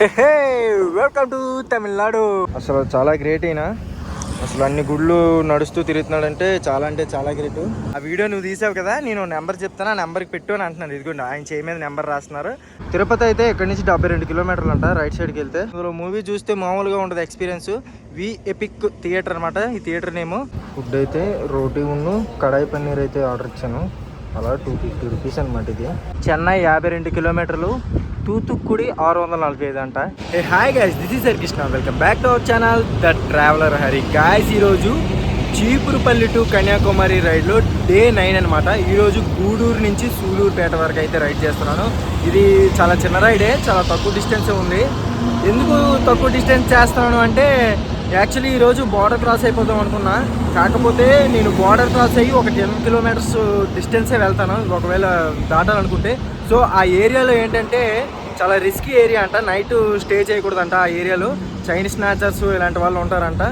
Welcome to Tamil Nadu. అసలు చాలా great అయినా అసలు అన్ని గుళ్ళు నడుస్తూ తిరుగుతున్నాడంటే చాలా గ్రేట్. ఆ వీడియో నువ్వు తీసావు కదా, నేను నెంబర్ చెప్తాను, ఆ నెంబర్కి పెట్టు అని అంటున్నాను. ఇదిగోండి ఆయన చేయి మీద నెంబర్ రాస్తున్నారు. తిరుపతి అయితే ఇక్కడ నుంచి 72 కిలోమీటర్లు అంట రైట్ సైడ్కి వెళ్తే. అందులో మూవీ చూస్తే మామూలుగా ఉండదు ఎక్స్పీరియన్స్. వి ఎపిక్ థియేటర్ అనమాట ఈ థియేటర్ నేమ్. ఫుడ్ అయితే రోటీ ఉన్ను కడాయి పన్నీర్ అయితే ఆర్డర్ ఇచ్చాను. అలా 250 రూపీస్ అనమాట. ఇది చెన్నై 52 కిలోమీటర్లు, తూతుక్కుడి 645 అంట. ఏ hi guys, this is Harikrishna. Welcome back to our channel the traveler Hari. Guys ఈరోజు చీపురుపల్లి టు కన్యాకుమారి రైడ్లో డే 9 అనమాట. ఈరోజు గూడూరు నుంచి సూలూరుపేట వరకు అయితే రైడ్ చేస్తున్నాను. ఇది చాలా చిన్న రైడే, చాలా తక్కువ డిస్టెన్స్ ఉంది. ఎందుకు తక్కువ డిస్టెన్స్ చేస్తున్నాను అంటే యాక్చువల్లీ ఈరోజు బార్డర్ క్రాస్ అయిపోతాం అనుకున్నా. కాకపోతే నేను బార్డర్ క్రాస్ అయ్యి ఒక 10 కిలోమీటర్స్ డిస్టెన్సే వెళ్తాను ఒకవేళ దాటాలనుకుంటే. సో ఆ ఏరియాలో ఏంటంటే చాలా రిస్కీ ఏరియా అంట, నైట్ స్టే చేయకూడదంట. ఆ ఏరియాలో చైనీస్ స్నాచర్స్ ఇలాంటి వాళ్ళు ఉంటారంట.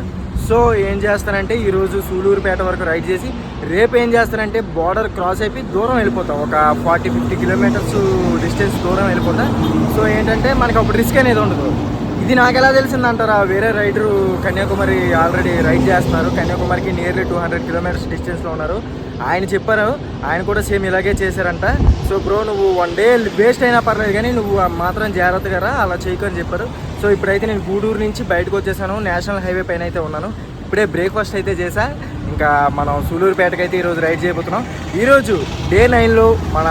సో ఏం చేస్తానంటే ఈరోజు సూలూరుపేట వరకు రైడ్ చేసి రేపు ఏం చేస్తానంటే బార్డర్ క్రాస్ అయిపోయి దూరం వెళ్ళిపోతాం. ఒక 40-50 కిలోమీటర్స్ డిస్టెన్స్ దూరం వెళ్ళిపోతా. సో ఏంటంటే మనకు అప్పుడు రిస్క్ అనేది ఉండదు. ఇది నాకు ఎలా తెలిసిందంటారా, వేరే రైడరు కన్యాకుమారి ఆల్రెడీ రైడ్ చేస్తున్నారు. కన్యాకుమారికి నియర్లీ 200 కిలోమీటర్స్ డిస్టెన్స్లో ఉన్నారు. ఆయన చెప్పారు, ఆయన కూడా సేమ్ ఇలాగే చేశారంట. సో బ్రో నువ్వు 1 డే వేస్ట్ అయినా పర్లేదు కానీ నువ్వు మాత్రం జాగ్రత్తగా రా, అలా చేయకని చెప్పారు. సో ఇప్పుడైతే నేను గూడూరు నుంచి బయటకు వచ్చేసాను. నేషనల్ హైవే పైన అయితే ఉన్నాను. ఇప్పుడే బ్రేక్ఫాస్ట్ అయితే చేశా. ఇంకా మనం సూలూరుపేటకి అయితే ఈరోజు రైడ్ చేయబోతున్నాం. ఈరోజు డే 9లో మన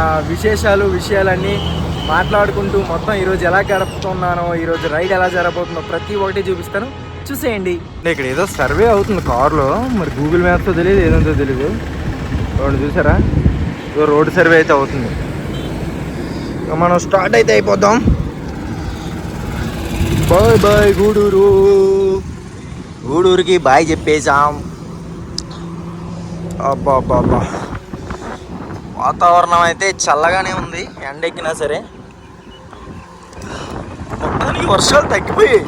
విషయాలన్నీ మాట్లాడుకుంటూ మొత్తం ఈరోజు ఎలా గడుపుతున్నానో, ఈరోజు రైడ్ ఎలా జరగబోతుందో ప్రతి ఒక్కటి చూపిస్తాను, చూసేయండి. ఇక్కడ ఏదో సర్వే అవుతుంది కార్లో, మరి గూగుల్ మ్యాప్తో తెలియదు ఏదంతో తెలియదు. రోడ్డు చూసారా, ఏదో రోడ్డు సర్వే అయితే అవుతుంది. మనం స్టార్ట్ అయితే అయిపోద్దాం. బాయ్ బాయ్ గూడూరుకి బాయ్ చెప్పేసాం. అబ్బా వాతావరణం అయితే చల్లగానే ఉంది, ఎండెక్కినా సరే. మొత్తానికి వర్షాలు తగ్గిపోయాయి.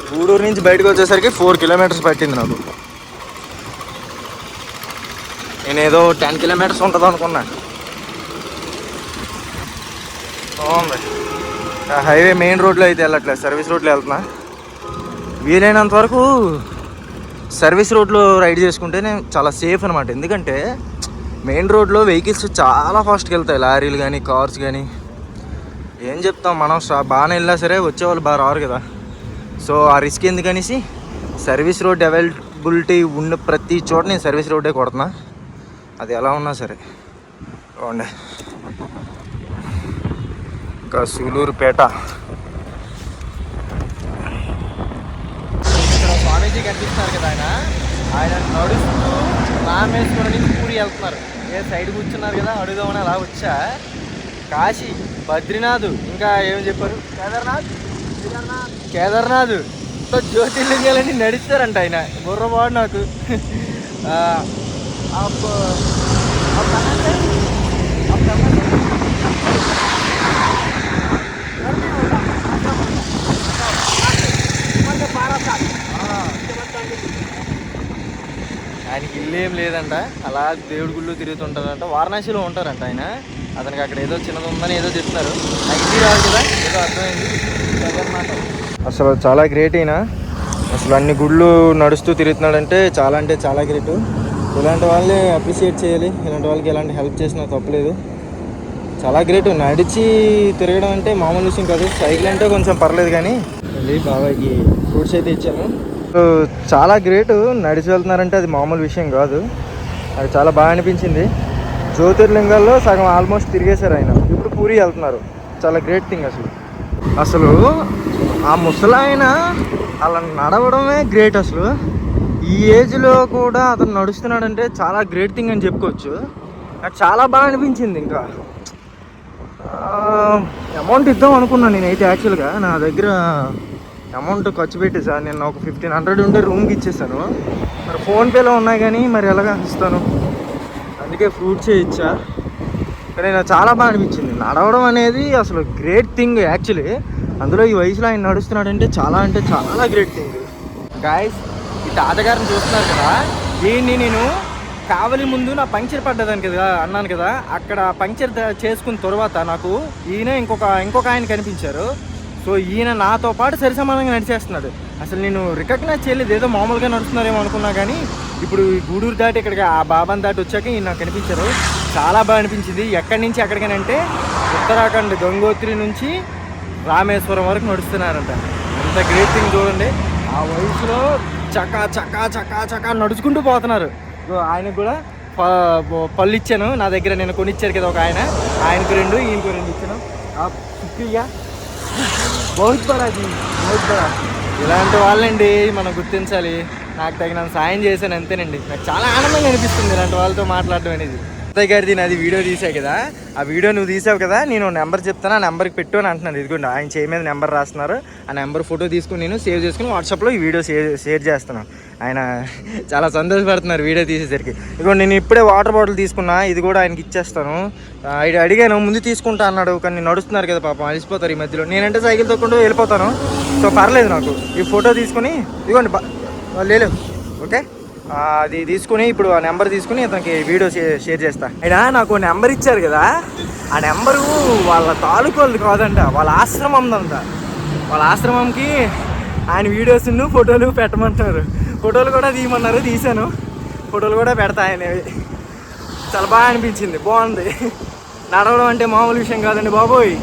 గూడూరు నుంచి బయటకు వచ్చేసరికి 4 కిలోమీటర్స్ పట్టింది నాకు. నేనేదో 10 కిలోమీటర్స్ ఉంటుంది అనుకున్నా. బాగుంది. హైవే మెయిన్ రోడ్లో అయితే వెళ్ళట్లేదు, సర్వీస్ రోడ్లో వెళ్తున్నా. వీలైనంత వరకు సర్వీస్ రోడ్లో రైడ్ చేసుకుంటేనే చాలా సేఫ్ అనమాట. ఎందుకంటే మెయిన్ రోడ్లో వెహికల్స్ చాలా ఫాస్ట్గా వెళ్తాయి, లారీలు కానీ కార్స్ కానీ. ఏం చెప్తాం, మనం బాగానే వెళ్ళినా సరే వచ్చేవాళ్ళు బాగా రారు కదా. సో ఆ రిస్క్ ఎందుకనేసి సర్వీస్ రోడ్ అవైలబిలిటీ ఉన్న ప్రతి చోట నేను సర్వీస్ రోడ్డే కొడుతున్నా, అది ఎలా ఉన్నా సరే. బాగుండే ఇంకా సూలూరుపేట. ఇక్కడ స్వామీజీ కనిపిస్తున్నారు కదా, ఆయన నడుస్తూ రామేశ్వరం నుంచి పూరి వెళ్తున్నారు. ఏ సైడ్ కూర్చున్నారు కదా, అడుగుదామని అలా వచ్చా. కాశీ, బద్రీనాథ్, ఇంకా ఏం చెప్పారు, కేదార్నాథ్ జ్యోతిర్లింగాలన్నీ నడుస్తారంట ఆయన. బుర్రబాడు నాకు. ఆయనకి ఇల్లు ఏం లేదంట, అలా దేవుడి గుళ్ళు తిరుగుతుంటారంట. వారణాసిలో ఉంటారంట ఆయన. అతనికి అక్కడ ఏదో చిన్నది ఉందని ఏదో చెప్తున్నారు. నాకు ఇంటి రాదు కదా, ఏదో అర్థమైంది. అసలు చాలా గ్రేట్ అయినా అసలు అన్ని గుళ్ళు నడుస్తూ తిరుగుతున్నాడంటే చాలా గ్రేట్. ఇలాంటి వాళ్ళని అప్రిషియేట్ చేయాలి. ఇలాంటి వాళ్ళకి ఎలాంటి హెల్ప్ చేసినా తప్పలేదు. చాలా గ్రేట్. నడిచి తిరగడం అంటే మామూలు విషయం కాదు. సైకిల్ అంటే కొంచెం పర్లేదు కానీ. బాబాయ్కి ఫ్రూట్స్ అయితే ఇచ్చాను. చాలా గ్రేట్. నడిచి వెళ్తున్నారంటే అది మామూలు విషయం కాదు. అది చాలా బాగా అనిపించింది. జ్యోతిర్లింగాల్లో సగం ఆల్మోస్ట్ తిరిగేశారు ఆయన. ఇప్పుడు పూరి వెళ్తున్నారు. చాలా గ్రేట్ థింగ్ అసలు ఆ ముసలాయన అలా నడవడమే గ్రేట్. అసలు ఈ ఏజ్లో కూడా అతను నడుస్తున్నాడంటే చాలా గ్రేట్ థింగ్ అని చెప్పుకోవచ్చు. నాకు చాలా బాగా అనిపించింది. ఇంకా అమౌంట్ ఇద్దాం అనుకున్నాను నేనైతే. యాక్చువల్గా నా దగ్గర అమౌంట్ ఖర్చు పెట్టేసాను. నేను ఒక 1500 ఉంటే రూమ్కి ఇచ్చేసాను. మరి ఫోన్పేలో ఉన్నాయి కానీ మరి ఎలాగా ఇస్తాను, అందుకే ఫ్రూట్సే ఇచ్చా. కానీ నాకు చాలా బాగా అనిపించింది. నడవడం అనేది అసలు గ్రేట్ థింగ్ యాక్చువల్లీ. అందులో ఈ వయసులో ఆయన నడుస్తున్నాడంటే చాలా గ్రేట్ థింగ్. గాయస్, ఈ తాతగారిని చూస్తున్నారు కదా, దీన్ని నేను కావలి ముందు నా పంక్చర్ పడ్డదని కదా అన్నాను కదా, అక్కడ పంక్చర్ చేసుకున్న తర్వాత నాకు ఈయన ఇంకొక ఆయన కనిపించారు. సో ఈయన నాతో పాటు సరిసమానంగా నడిచేస్తున్నాడు. అసలు నేను రికగ్నైజ్ చేయలేదు, ఏదో మామూలుగా నడుస్తున్నారేమో అనుకున్నా. కానీ ఇప్పుడు ఈ గూడూరు దాటి ఇక్కడికి ఆ బాబాని దాటి వచ్చాక ఈయన నాకు కనిపించారు. చాలా బాగా అనిపించింది. ఎక్కడి నుంచి ఎక్కడికనంటే ఉత్తరాఖండ్ గంగోత్రి నుంచి రామేశ్వరం వరకు నడుస్తున్నారంట. అంత గ్రేట్ థింగ్ చూడండి. ఆ వయసులో చకా చకా చకా చకా నడుచుకుంటూ పోతున్నారు. ఆయనకు కూడా పళ్ళు ఇచ్చాను నా దగ్గర, నేను కొనిచ్చారు కదా ఒక ఆయన, ఆయనకు 2 ఈయనకు 2 ఇచ్చాను. శుక్రియా బహుత్ బడాజీ బహుత్ బడా. ఇలాంటి వాళ్ళండి మనం గుర్తించాలి. నాకు తగినంత సాయం చేశాను అంతేనండి. నాకు చాలా ఆనందంగా అనిపిస్తుంది ఇలాంటి వాళ్ళతో మాట్లాడడం అనేది. అత్తయ్య గారిది నాది వీడియో తీసావు కదా, ఆ వీడియో నువ్వు తీసావు కదా, నేను నెంబర్ చెప్తాను, ఆ నెంబర్కి పెట్టు అని అంటున్నాను. ఇదిగోండి ఆయన చేయి మీద నెంబర్ రాస్తున్నారు. ఆ నెంబర్ ఫోటో తీసుకుని నేను సేవ్ చేసుకుని వాట్సాప్లో ఈ వీడియో షేర్ చేస్తున్నాను. ఆయన చాలా సంతోషపడుతున్నారు వీడియో తీసేసరికి. ఇదిగోండి నేను ఇప్పుడే వాటర్ బాటిల్ తీసుకున్నా, ఇది కూడా ఆయనకి ఇచ్చేస్తాను. అడిగాను ముందు తీసుకుంటా అన్నాడు, కానీ నడుస్తున్నారు కదా పాపం, అలసిపోతారు ఈ మధ్యలో. నేనంటే సైకిల్ తొక్కుంటూ వెళ్ళిపోతాను, సో పర్లేదు నాకు. ఈ ఫోటో తీసుకుని ఇదిగోండి లేదు ఓకే, అది తీసుకుని ఇప్పుడు ఆ నెంబర్ తీసుకుని అతనికి వీడియో షేర్ చేస్తా. ఆయన నాకు నెంబర్ ఇచ్చారు కదా, ఆ నెంబరు వాళ్ళ తాలూకు వాళ్ళు కాదంట, వాళ్ళ ఆశ్రమం అంట. వాళ్ళ ఆశ్రమంకి ఆయన వీడియోస్ ఫోటోలు పెట్టమంటున్నారు. ఫోటోలు కూడా తీయమన్నారు, తీశాను. ఫోటోలు కూడా పెడతా ఆయనవి. చాలా బాగా అనిపించింది, బాగుంది. నడవడం అంటే మామూలు విషయం కాదండి బాబోయ్.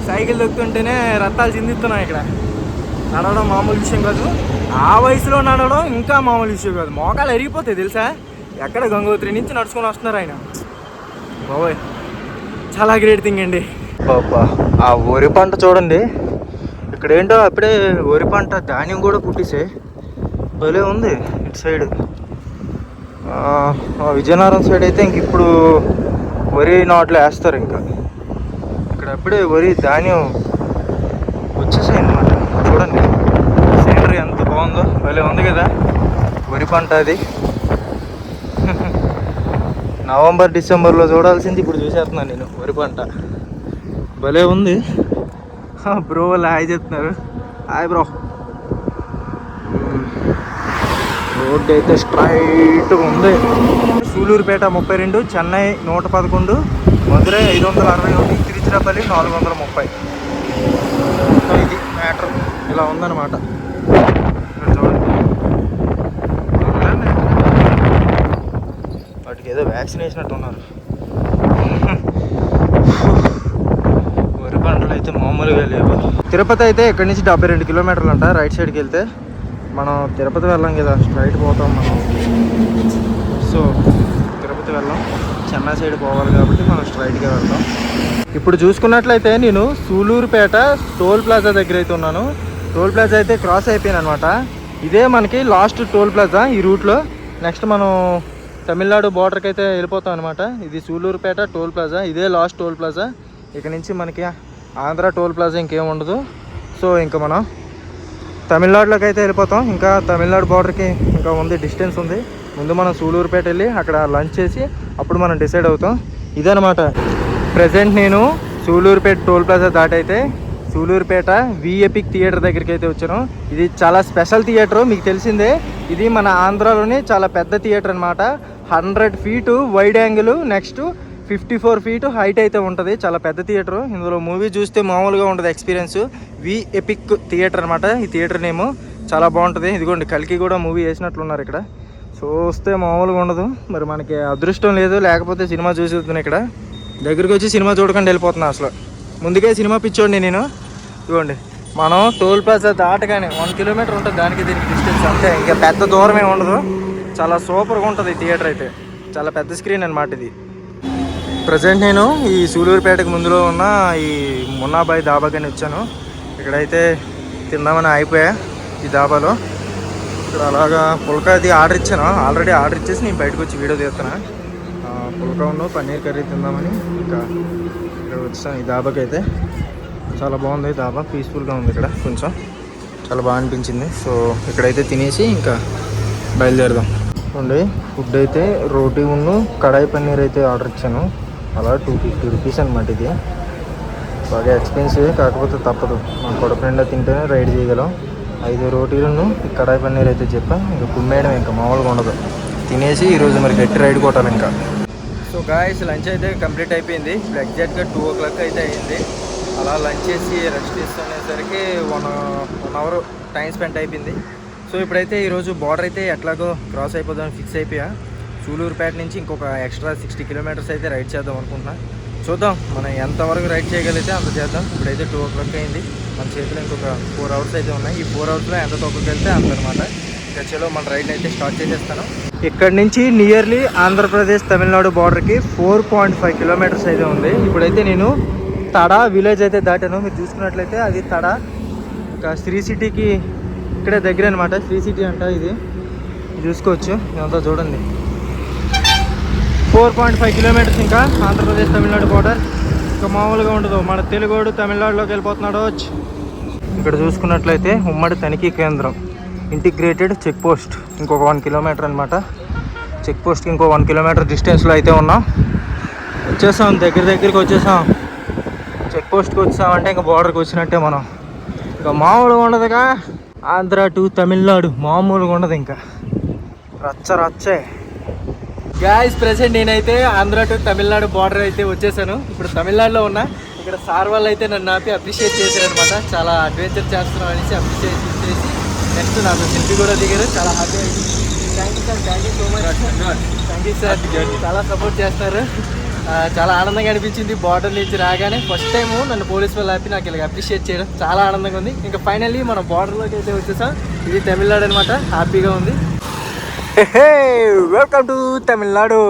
సైకిల్ దొక్కుతుంటేనే రక్తాలు చిందిస్తున్నాయి ఇక్కడ. నడవడం మామూలు విషయం కాదు, ఆ వయసులో నడవడం ఇంకా మామూలు విషయం కాదు. మోకాలు ఎరిగిపోతాయి తెలుసా. ఎక్కడ గంగోత్రి నుంచి నడుచుకొని వస్తున్నారు ఆయన. బాబోయ్ చాలా గ్రేట్ థింగ్ అండి. బాబా ఆ వరి పంట చూడండి, ఇక్కడ ఏంటో అప్పుడే వరి పంట ధాన్యం కూడా పుట్టిసే భలే ఉంది. ఇటు సైడ్ విజయనగరం సైడ్ అయితే ఇంక ఇప్పుడు వరి నాట్లు వేస్తారు. ఇంకా ఇక్కడ అప్పుడే వరి ధాన్యం వచ్చేసాయి అన్నమాట. చూడండి సీనరీ ఎంత బాగుందో, భలే ఉంది కదా వరి పంట. అది నవంబర్ డిసెంబర్లో చూడాల్సింది ఇప్పుడు చూసేస్తున్నాను నేను వరి పంట. భలే ఉంది. బ్రో వాళ్ళు హాయ్ చెప్తున్నారు. Hi bro. రోడ్డు అయితే స్ట్రైట్గా ఉంది. సూలూరుపేట 32, చెన్నై 111, మధురై 561, తిరుచిరాపల్లి 430. ఇది మ్యాటర్ ఇలా ఉందన్నమాట. వాటికి ఏదో వ్యాక్సిన్ వేసినట్టున్నారు. వరి పంటలు అయితే మామూలుగా లేవు. తిరుపతి అయితే ఇక్కడి నుంచి 72 కిలోమీటర్లు అంట. రైట్ సైడ్కి వెళ్తే మనం తిరుపతి వెళ్ళాం కదా, స్ట్రైట్ పోతాం మనం. సో తిరుపతి వెళ్ళాం, చెన్నై సైడ్ పోవాలి కాబట్టి మనం స్ట్రైట్గా వెళ్తాం. ఇప్పుడు చూసుకున్నట్లయితే నేను సూలూరుపేట టోల్ ప్లాజా దగ్గర అయితే ఉన్నాను. టోల్ ప్లాజా అయితే క్రాస్ అయిపోయాను అనమాట. ఇదే మనకి లాస్ట్ టోల్ ప్లాజా ఈ రూట్లో. నెక్స్ట్ మనం తమిళనాడు బార్డర్కి అయితే వెళ్ళిపోతాం అనమాట. ఇది సూలూరుపేట టోల్ ప్లాజా, ఇదే లాస్ట్ టోల్ ప్లాజా. ఇక నుంచి మనకి ఆంధ్ర టోల్ ప్లాజా ఇంకేం ఉండదు. సో ఇంకా మనం తమిళనాడులోకి అయితే వెళ్ళిపోతాం. ఇంకా తమిళనాడు బార్డర్కి ఇంకా ఉంది, డిస్టెన్స్ ఉంది. ముందు మనం సూలూరుపేట వెళ్ళి అక్కడ లంచ్ చేసి అప్పుడు మనం డిసైడ్ అవుతాం. ఇదనమాట ప్రజెంట్ నేను సూలూరుపేట టోల్ ప్లాజా దాటైతే సూలూరుపేట వి ఎపిక్ థియేటర్ దగ్గరికి అయితే వచ్చాను. ఇది చాలా స్పెషల్ థియేటర్, మీకు తెలిసిందే. ఇది మన ఆంధ్రాలోనే చాలా పెద్ద థియేటర్ అనమాట. 100 feet wide angle, next 54 feet height అయితే ఉంటుంది. చాలా పెద్ద థియేటర్. ఇందులో మూవీ చూస్తే మామూలుగా ఉంటుంది ఎక్స్పీరియన్స్. వి ఎపిక్ థియేటర్ అనమాట ఈ థియేటర్ నేము. చాలా బాగుంటుంది. ఇదిగోండి కల్కి కూడా మూవీ వేసినట్లున్నారు ఇక్కడ. చూస్తే మామూలుగా ఉండదు. మరి మనకి అదృష్టం లేదు, లేకపోతే సినిమా చూసి వస్తున్నాయి. ఇక్కడ దగ్గరికి వచ్చి సినిమా చూడకుండా వెళ్ళిపోతున్నా. అసలు ముందుకే సినిమా పిచ్చోండి నేను. ఇదిగోండి మనం టోల్ ప్లాజా దాటగానే 1 కిలోమీటర్ ఉంటుంది దానికి దీనికి డిస్టెన్స్, అంతే. ఇంకా పెద్ద దూరమే ఉండదు. చాలా సూపర్గా ఉంటుంది థియేటర్ అయితే. చాలా పెద్ద స్క్రీన్ అనమాట ఇది. ప్రజెంట్ నేను ఈ సూలూరుపేటకు ముందులో ఉన్న ఈ మున్నాబాయి దాబాకని వచ్చాను. ఇక్కడైతే తిందామని అయిపోయా ఈ దాబాలో. ఇక్కడ అలాగా పుల్కాది ఆర్డర్ ఇచ్చాను, ఆల్రెడీ ఆర్డర్ ఇచ్చేసి నేను బయటకు వచ్చి వీడియో తీస్తున్నా. పుల్కా పన్నీర్ కర్రీ తిందామని ఇంకా ఇక్కడ వచ్చాను ఈ దాబాకి. అయితే చాలా బాగుంది దాబా, పీస్ఫుల్గా ఉంది ఇక్కడ, కొంచెం చాలా బాగా అనిపించింది. సో ఇక్కడైతే తినేసి ఇంకా బయలుదేరదాం. చూడండి ఫుడ్ అయితే రోటీ ఉన్ను కడాయి పన్నీర్ అయితే ఆర్డర్ ఇచ్చాను. అలా 250 రూపీస్ అనమాట. ఇది బాగా ఎక్స్పెన్సివ్, కాకపోతే తప్పదు. మన కడుపు నిండా తింటేనే రైడ్ చేయగలం. 5 రోటీలను కడాయి పన్నీర్ అయితే చెప్పాను. ఇంకా కుమ్మేయడం ఇంకా మామూలుగా ఉండదు. తినేసి ఈరోజు మరి గట్టి రైడ్ కొట్టాలి ఇంకా. సో గాయస్ లంచ్ అయితే కంప్లీట్ అయిపోయింది. ఇప్పుడు ఎగ్జాక్ట్గా 2 o'clock అయితే అయ్యింది. అలా లంచ్ చేసి రెస్ట్ తీసుకునేసరికి 1 hour టైం స్పెండ్ అయిపోయింది. సో ఇప్పుడైతే ఈరోజు బార్డర్ అయితే ఎట్లాగో క్రాస్ అయిపోదామని ఫిక్స్ అయిపోయా. సూలూరుపేట నుంచి ఇంకొక ఎక్స్ట్రా 60 kilometers అయితే రైడ్ చేద్దాం అనుకుంటున్నా. చూద్దాం మనం ఎంతవరకు రైడ్ చేయగలిగితే అంత చేద్దాం. ఇప్పుడైతే 2 o'clock అయింది. మన చేతిలో ఇంకొక 4 hours అయితే ఉన్నాయి. ఈ 4 hours ఎంత తొక్కగలితే అంత అనమాట. ఇంకా చలో మన రైడ్ అయితే స్టార్ట్ చేసేస్తాను. ఇక్కడ నుంచి నియర్లీ ఆంధ్రప్రదేశ్ తమిళనాడు బార్డర్కి 4.5 kilometers అయితే ఉంది. ఇప్పుడైతే నేను తడా విలేజ్ అయితే దాటాను. మీరు చూసుకున్నట్లయితే అది తడా. ఇంకా శ్రీ సిటీకి ఇక్కడే దగ్గర అనమాట. శ్రీ సిటీ అంట ఇది, చూసుకోవచ్చు. ఇదంతా చూడండి 4.5 kilometers ఇంకా ఆంధ్రప్రదేశ్ తమిళనాడు బార్డర్. ఇంకా మామూలుగా ఉండదు, మన తెలుగోడు తమిళనాడులోకి వెళ్ళిపోతున్నాడు. ఇక్కడ చూసుకున్నట్లయితే ఉమ్మడి తనిఖీ కేంద్రం, ఇంటిగ్రేటెడ్ చెక్ పోస్ట్. ఇంకొక 1 kilometer అనమాట. చెక్ పోస్ట్కి ఇంకో 1 kilometer డిస్టెన్స్లో అయితే ఉన్నాం. వచ్చేసాం, దగ్గరికి వచ్చేసాం. చెక్ పోస్ట్కి వచ్చామంటే ఇంకా బార్డర్కి వచ్చినట్టే మనం. ఇంకా మామూలుగా ఉండదుగా, ఆంధ్ర టు తమిళనాడు మామూలుగా ఉండదు. ఇంకా రచ్చే గాయస్. ప్రెసెంట్ నేనైతే ఆంధ్ర టు తమిళనాడు బార్డర్ అయితే వచ్చేసాను. ఇప్పుడు తమిళనాడులో ఉన్నా. ఇక్కడ సార్ వాళ్ళు అయితే నన్ను ఆపి అప్రిషియేట్ చేశారు అనమాట. చాలా అడ్వెంచర్ చేస్తున్నాం అనేసి అప్రిషియేట్ చేసి నెక్స్ట్ నాకు సెల్ఫీ కూడా దిగారు. చాలా హ్యాపీ అయింది. Thank you sir, thank you so much. Thank you sir, చాలా సపోర్ట్ చేస్తారు. చాలా ఆనందంగా అనిపించింది. బార్డర్ నుంచి రాగానే ఫస్ట్ టైం నన్ను పోలీస్ వాళ్ళు ఆపి నాకు ఇలా అప్రిషియేట్ చేయడం చాలా ఆనందంగా ఉంది. ఇంకా ఫైనల్లీ మనం బార్డర్లోకి అయితే వచ్చేసాం. ఇది తమిళనాడు అనమాట. హ్యాపీగా ఉంది. Welcome to Tamil Nadu.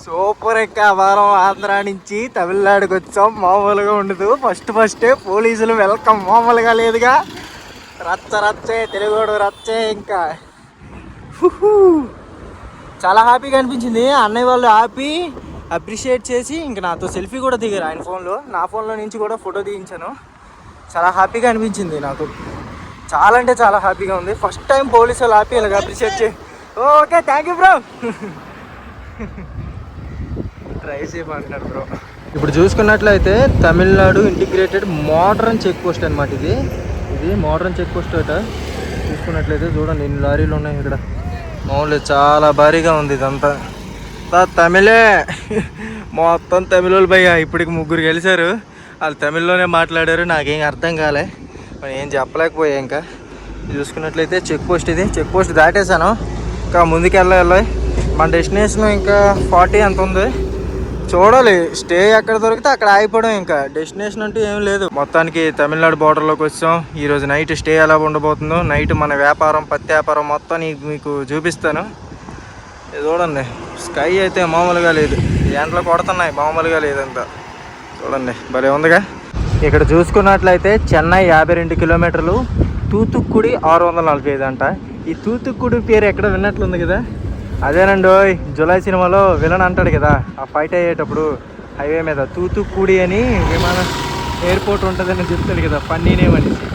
సూపర్. ఇంకా వారం ఆంధ్ర నుంచి తమిళనాడుకి వచ్చాం. మామూలుగా ఉండదు. ఫస్టే పోలీసులు వెల్కమ్ మామూలుగా లేదుగా. రచ్చే తెలుగుడు రచ్చే. ఇంకా చాలా హ్యాపీగా అనిపించింది. అన్నయ్య వాళ్ళు ఆపి అప్రిషియేట్ చేసి ఇంకా నాతో సెల్ఫీ కూడా దిగారు ఆయన ఫోన్లో. నా ఫోన్లో నుంచి కూడా ఫోటో దిగించాను. చాలా హ్యాపీగా అనిపించింది నాకు. చాలా అంటే చాలా హ్యాపీగా ఉంది. ఫస్ట్ టైం పోలీసు వాళ్ళు ఆపి ఇలాగ అప్రిషియేట్ చేసి. Okay, thank you bro. Try చేయమంటున్నారు బ్రో. ఇప్పుడు చూసుకున్నట్లయితే Tamil Nadu integrated modern check post అనమాట. ఇది మోడర్న్ చెక్ పోస్ట్ అట. చూసుకున్నట్లయితే చూడండి ఎన్ని లారీలు ఉన్నాయి ఇక్కడ. మామూలు చాలా భారీగా ఉంది ఇదంతా. తమిళే మొత్తం తమిళోళ్ళు భయ్యా. ఇప్పటికి 3 కలిశారు. వాళ్ళు తమిళ్లోనే మాట్లాడారు. నాకేం అర్థం కాలే, మరి ఏం చెప్పలేకపోయా. ఇంకా చూసుకున్నట్లయితే చెక్ పోస్ట్, ఇది చెక్ పోస్ట్ దాటేశాను. ఇంకా ముందుకు వెళ్ళాలి. మన డెస్టినేషన్ ఇంకా 40 అంత ఉంది. చూడాలి స్టే ఎక్కడ దొరికితే అక్కడ ఆగిపోవడం. ఇంకా డెస్టినేషన్ అంటూ ఏం లేదు. మొత్తానికి తమిళనాడు బార్డర్లోకి వచ్చాం. ఈరోజు నైట్ స్టే ఎలా ఉండబోతుందో, నైట్ మన వ్యాపారం పత్తి వ్యాపారం మొత్తం మీకు చూపిస్తాను. చూడండి స్కై అయితే మామూలుగా లేదు. ఎండలు కొడుతున్నాయి, మామూలుగా లేదంతా. చూడండి భలే ఉందిగా. ఇక్కడ చూసుకున్నట్లయితే చెన్నై 52 kilometers, తూతుక్కుడి 645 అంట. ఈ తూతుక్కుడి పేరు ఎక్కడ విన్నట్లుంది కదా. అదేనండి జులై సినిమాలో విలన్ అంటాడు కదా, ఆ ఫైట్ అయ్యేటప్పుడు హైవే మీద తూతుక్కుడి అని విమానం ఎయిర్పోర్ట్ ఉంటుందని చెప్తాడు కదా, ఫన్నీ నేమ్ అనేసి.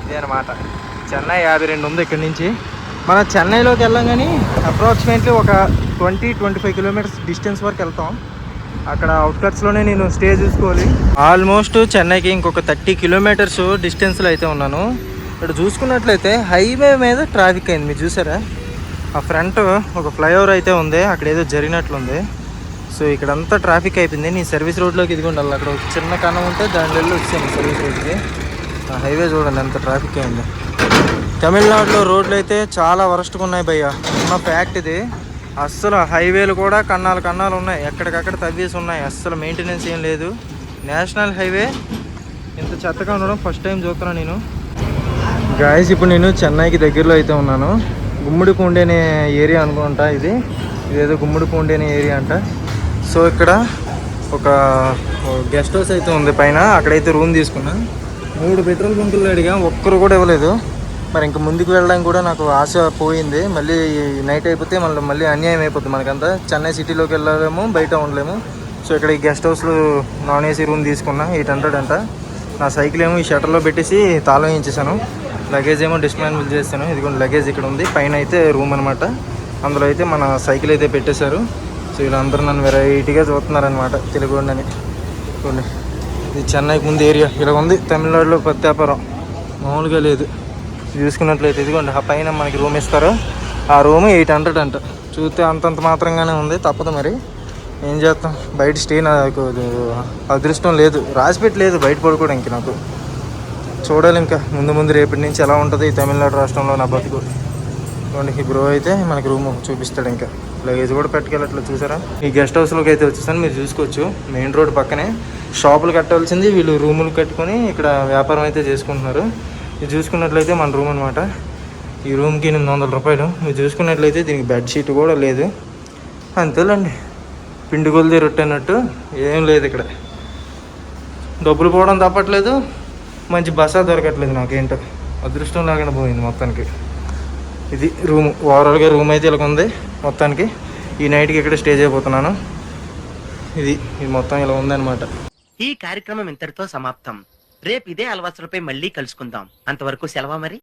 ఇదే అనమాట. చెన్నై 52 ఉంది ఇక్కడ నుంచి. మనం చెన్నైలోకి వెళ్ళాం కానీ అప్రాక్సిమేట్లీ ఒక 20-25 kilometers డిస్టెన్స్ వరకు వెళ్తాం. అక్కడ అవుట్కట్స్లోనే నేను స్టే చూసుకోవాలి. ఆల్మోస్ట్ చెన్నైకి ఇంకొక 30 kilometers డిస్టెన్స్లో అయితే ఉన్నాను. ఇక్కడ చూసుకున్నట్లయితే హైవే మీద ట్రాఫిక్ అయింది. మీరు చూసారా, ఆ ఫ్రంట్ ఒక ఫ్లైఓవర్ అయితే ఉంది, అక్కడ ఏదో జరిగినట్లుంది. సో ఇక్కడంతా ట్రాఫిక్ అయిపోయింది. నీ సర్వీస్ రోడ్లోకి ఇది ఉండాలి. అక్కడ ఒక చిన్న కన్నం ఉంటే దాని వెళ్ళి వచ్చాను సర్వీస్ రోడ్కి. ఆ హైవే చూడండి ఎంత ట్రాఫిక్ అయింది. తమిళనాడులో రోడ్లు అయితే చాలా వరస్ట్గా ఉన్నాయి భయ్య, ఉన్న ఫ్యాక్ట్ ఇది. అస్సలు హైవేలు కూడా కన్నాలు ఉన్నాయి, ఎక్కడికక్కడ తవ్వేసి ఉన్నాయి. అస్సలు మెయింటెనెన్స్ ఏం లేదు. నేషనల్ హైవే ఇంత చెత్తగా ఉండడం ఫస్ట్ టైం చూస్తున్నాను నేను. గాయస్ ఇప్పుడు నేను చెన్నైకి దగ్గరలో అయితే ఉన్నాను. గుమ్మడిపూండి అనే ఏరియా అనుకుంటా ఇదేదో గుమ్మడిపూండి అనే ఏరియా అంట. సో ఇక్కడ ఒక గెస్ట్ హౌస్ అయితే ఉంది పైన. అక్కడైతే రూమ్ తీసుకున్నా. 3 పెట్రోల్ బంకుల్లో అడిగా, ఒక్కరు కూడా ఇవ్వలేదు. మరి ఇంక ముందుకు వెళ్ళడానికి కూడా నాకు ఆశ పోయింది. మళ్ళీ నైట్ అయిపోతే మళ్ళీ అన్యాయం అయిపోతుంది మనకంతా. చెన్నై సిటీలోకి వెళ్ళలేము, బయట ఉండలేము. సో ఇక్కడ ఈ గెస్ట్ హౌస్లో నాన్ ఏసీ రూమ్ తీసుకున్నా. 800 అంట. నా సైకిల్ ఏమో ఈ షటర్లో పెట్టేసి తాళం వేయించేసాను. లగేజ్ ఏమో డిస్మాంటిల్ చేస్తాను. ఇదిగోండి లగేజ్ ఇక్కడ ఉంది. పైన అయితే రూమ్ అనమాట. అందులో అయితే మన సైకిల్ అయితే పెట్టేశారు. సో వీళ్ళందరూ నన్ను వెరైటీగా చూస్తున్నారనమాట, తెలుగుని. చూడండి ఇది చెన్నైకి ముందు ఏరియా ఇలా ఉంది. తమిళనాడులో పత్తి వ్యాపారం మామూలుగా లేదు. చూసుకున్నట్లయితే ఇదిగోండి ఆ పైన మనకి రూమ్ ఇస్తారు. ఆ రూమ్ 800 అంట. చూస్తే అంతంత మాత్రంగానే ఉంది, తప్పదు మరి ఏం చేస్తాం. బయట స్టే నాకు అదృష్టం లేదు, రాసిపెట్టి లేదు బయట పడుకోవడానికి. నాకు చూడాలి ఇంకా ముందు ముందు రేపటి నుంచి ఎలా ఉంటుంది ఈ తమిళనాడు రాష్ట్రంలో నా బతుకు. ఈ బ్రో అయితే మనకి రూమ్ చూపిస్తాడు. ఇంకా లగేజ్ కూడా పెట్టుకెళ్ళట్లేదు చూసారా. ఈ గెస్ట్ హౌస్లోకి అయితే వచ్చేసాను, మీరు చూసుకోవచ్చు. మెయిన్ రోడ్ పక్కనే షాపులు కట్టాల్సింది, వీళ్ళు రూములు కట్టుకొని ఇక్కడ వ్యాపారం అయితే చేసుకుంటున్నారు. ఇది చూసుకున్నట్లయితే మన రూమ్ అనమాట. ఈ రూమ్కి 800 రూపాయలు. మీరు చూసుకున్నట్లయితే దీనికి బెడ్షీట్ కూడా లేదు. అంతేలేండి, పిండి కొలిది రొట్టె అన్నట్టు ఏం లేదు ఇక్కడ. డబ్బులు పోవడం తప్పట్లేదు, మంచి బస దొరకట్లేదు. నాకేంటో అదృష్టం లాగానే పోయింది మొత్తానికి. ఇది రూమ్, ఓవరాల్గా రూమ్ అయితే ఇలా ఉంది మొత్తానికి. ఈ నైట్కి ఇక్కడ స్టే చేయబోతున్నాను. ఇది మొత్తం ఇలా ఉందన్నమాట. ఈ కార్యక్రమం ఇంతటితో సమాప్తం. రేపు ఇదే అలవాసులపై మళ్ళీ కలుసుకుందాం. అంతవరకు సెలవా మరి.